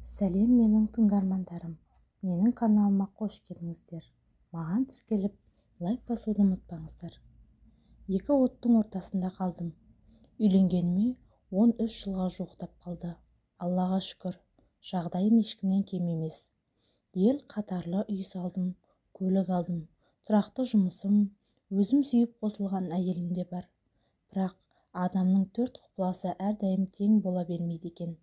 Сәлем менің тыңдармандарым. Менің каналыма қош келдіңіздер. Маған тіркеліп, лайк басуды ұмытпаңыздар. Екі оттың ортасында қалдым. Үйленгеніме 13 жылға жуықтап қалды. Аллаға шүкір, жағдайым ешкімнен кем емес. Ел қатарлы үй салдым, көлік алдым, тұрақты жұмысым, өзім сүйіп қосылған әйелім де бар. Бірақ адамның төрт құпыласы әрдайым тең бола бермейді екен.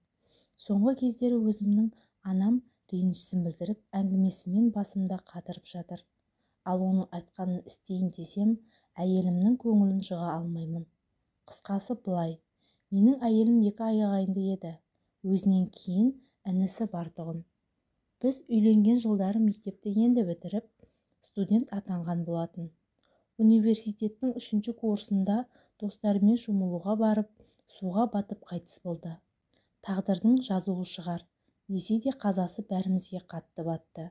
Соңғы кездері өзімнің анам ренішін білдіріп, әңгімесімен басымда қатырып жатыр. Ал оның айтқанын істейін десем, әйелімнің көңілін жыға алмаймын. Қысқасы былай, менің әйелім 2 ағайынды еді. Өзінен кейін інісі бар тұғын. Біз үйленген жылдары мектепті енді бітіріп, студент атанған болатын. Университеттің 3-ші курсында достарымен шомылуға барып, суға батып қайтыс болды. Тағдырдың жазуы шығар, десе де қазасы бәрімізге қатты батты.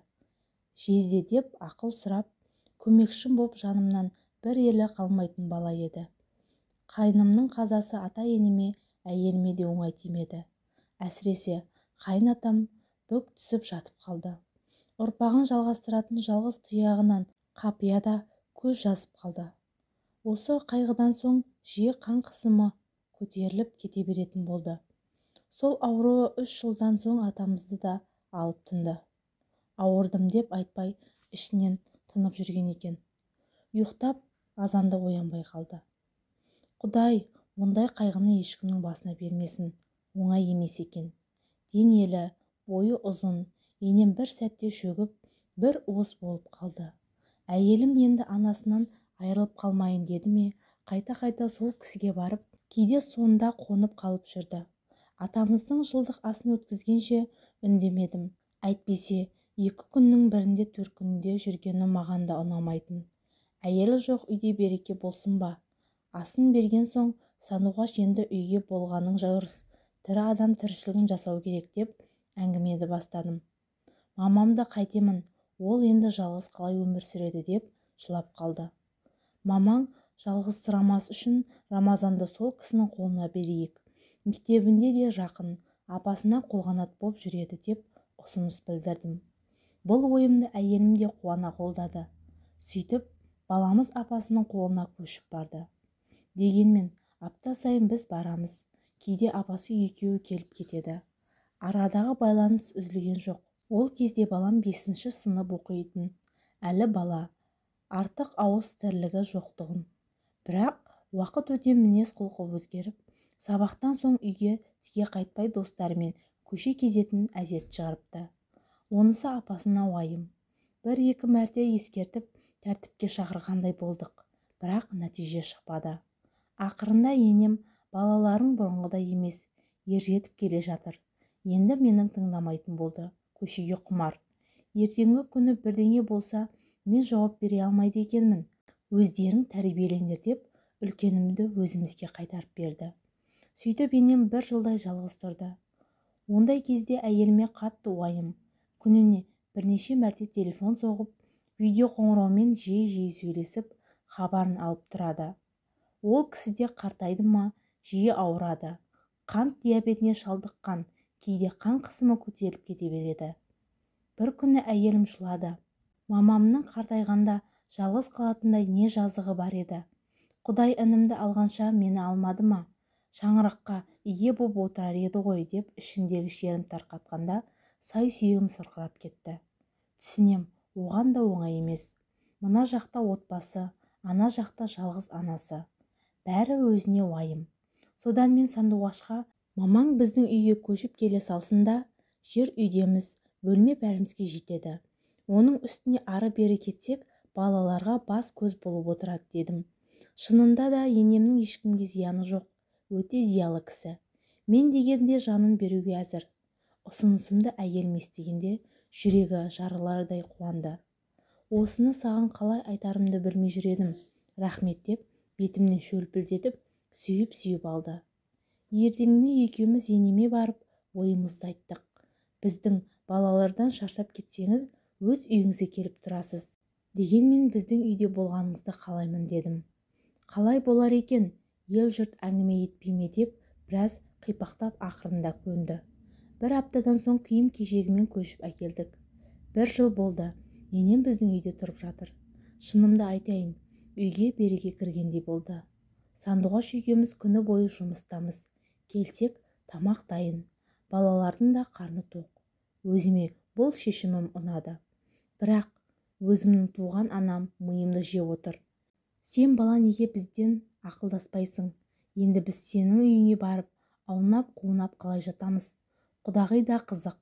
Жезде деп ақыл сұрап, көмекшім боп жанымнан бір елі қалмайтын бала еді. Қайнымның қазасы ата-енеме, әйеліме де оңай тимеді. Әсіресе қайынатам бүк түсіп жатып қалды. Ұрпағын жалғастыратын жалғыз тұяғынан қапияда көз жазып қалды. Осы қайғыдан соң жиі қан қысымы көтеріліп кете беретін болды. Сол ауруы 3 жылдан соң атамызды да алып тынды. Ауырдым деп айтпай, ішінен тынып жүрген екен. Ұйықтап, азанда оянбай қалды. Құдай, мұндай қайғыны ешкімнің басына бермесін, оңай емес екен. Денелі, бойы ұзын, енем бір сәтте шөгіп, бір уыс болып қалды. Әйелім енді анасынан айырылып қалмайын деді ме, қайта-қайта сол кісіге барып, кейде сонда қонып қалып жүрді. Атамыздың жылдық асын өткізгенше үндемедім. Әйтпесе, 2 күннің бірінде 4 күнде жүргені маған да ұнамайтын. Әйелі жоқ үйде береке болсын ба? Асын берген соң, Сандуғаш енді үйге болғаның жорыс. Тірі адам тіршілігін жасау керек деп әңгімені бастадым. Мамамды қайтемін, ол енді жалғыз қалай өмір сүреді деп жылап қалды. Мамаң жалғызсырамас үшін Рамазанды сол кісінің қолына берейік. Мектебінде де жақын, апасына қолғанат боп жүреді деп ұсыныс білдірдім. Бұл ойымды әйелім де қуана қолдады. Сөйтіп, баламыз апасының қолына көшіп барды. Дегенмен, апта сайын біз барамыз. Кейде апасы екеуі келіп кетеді. Арадағы байланыс үзілген жоқ. Ол кезде балам 5-ші сынып оқитын. Әлі бала, артық ауыз тірлігі жоқтығын. Бірақ уақыт өте мінез құлқы өзгеріп, сабақтан соң үйге тіке қайтпай достарымен көше кезетін әдет шығарыпты. Онысы апасына уайым. 1-2 мәрте ескертіп, тәртіпке шақырғандай болдық. Бірақ нәтиже шықпады. Ақырында енем, балаларың бұрынғыдай емес, ержетіп келе жатыр. Енді менің тыңдамайтын болды. Көшеге құмар. Ертеңгі күні бірдеңе болса, мен жауап бере алмайды екенмін. Өздерің тәрбиелеңдер деп, үлкенімді өзімізге қайтарып берді. Сөйтіп енем 1 жылдай жалғыз тұрды. Ондай кезде әйеліме қатты уайым. Күніне бірнеше мәрте телефон соғып, видео қоңыраумен жиі сөйлесіп, хабарын алып тұрады. Ол кісі де қартайды ма, жиі ауырады. Қант диабетіне шалдыққан, кейде қан қысымы көтеріліп кете береді. Bir күні әйелім жылады. Мамамның қартайғанда жалғыз қалатындай не жазығы бар еді. Құдай інімді алғанша мені алмады ма? Шаңыраққа ие боп отырар еді ғой деп ішіндегі шерін тарқатқанда сай-сүйегім сырқырап кетті. Түсінем, оған да оңай емес. Мына жақта отбасы, ана жақта жалғыз анасы. Бәрі өзіне уайым. Содан мен Сандуғашқа, мамаң біздің үйге көшіп келе салсында, жер үйдеміз, бөлме бәрімізге жетеді. Оның үстіне ары-бері кетсек, балаларға бас көз болып отырады дедім. Шынында да енемнің ешкімге зияны жоқ. Өте зиялы кісі. Мен дегенде жанын беруге әзір. Ұсынысымды әйелім естігенде жүрегі жарылардай қуанды. Осыны саған қалай айтарымды білмей жүр едім. Рахмет деп, бетімнен шөлпілдетіп, сүйіп алды. Ертеңіне екеуміз енеме барып, ойымызды айттық. Біздің балалардан шаршап кетсеңіз, өз үйіңізге келіп тұрасыз. Дегенмен біздің үйде болғаныңызды қалаймын дедім. Қалай болар екен, ел жұрт әңгіме етпей ме деп біраз қипақтап ақырында көнді. бір аптадан соң киім-кешегімен көшіп әкелдік. 1 жыл болды, енем біздің үйде тұрып жатыр. Шынымды айтайын, үйге береке кіргендей болды. Сандуғаш екеуміз күні бойы жұмыстамыз. Келсек, тамақ дайын. Балалардың да қарны тоқ. Өзіме бұл шешімім ұнады. Бірақ өзімнің туған анам миымды жеп отыр. Сен бала неге бізден ақылдаспайсың? Енді біз сенің үйіңе барып, аунап-қунап қалай жатамыз? Құдағи да қызық.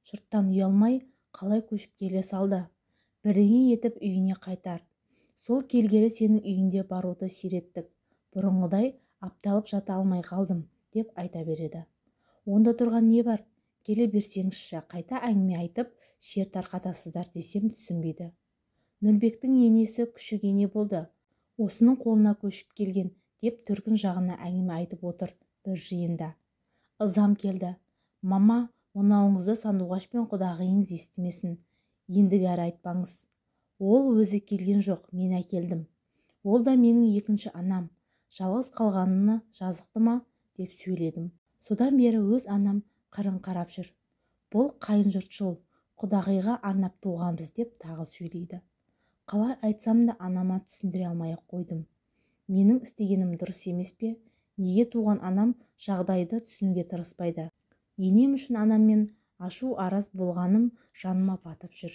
Жұрттан ұялмай қалай көшіп келе салды. Бірдеңе етіп үйіне қайтар. Сол келгелі сенің үйіңде баруды сиреттік. Бұрынғыдай апталып жата алмай қалдым, деп айта береді. Онда тұрған не бар? Келе берсеңізші, қайта әңгіме айтып, шер тарқатасыздар десем түсінбейді. Нұрбектің енесі күшік ене болды. Осының қолына көшіп келген, деп төркін жағына әңгіме айтып отыр бір жиында. Ызам келді. Мама, мынауыңызды сандуғаш пен құдағиыңыз естімесін. Ендігәрі айтпаңыз. Ол өзі келген жоқ, мен әкелдім. Ол да менің екінші анам. Жалғыз қалғанына жазықты ма, деп сөйледім. Содан бері өз анам қырын қарап жүр. Бұл қайын жұртшыл, құдағиға арнап туғанбыз деп тағы сөйлейді. Қалай айтсам да анама түсіндіре алмай қойдым. Менің істегенім дұрыс емес пе? Неге туған анам жағдайды түсінуге тырыспайды? Енем үшін анаммен ашу араз болғаным жаныма батып жүр.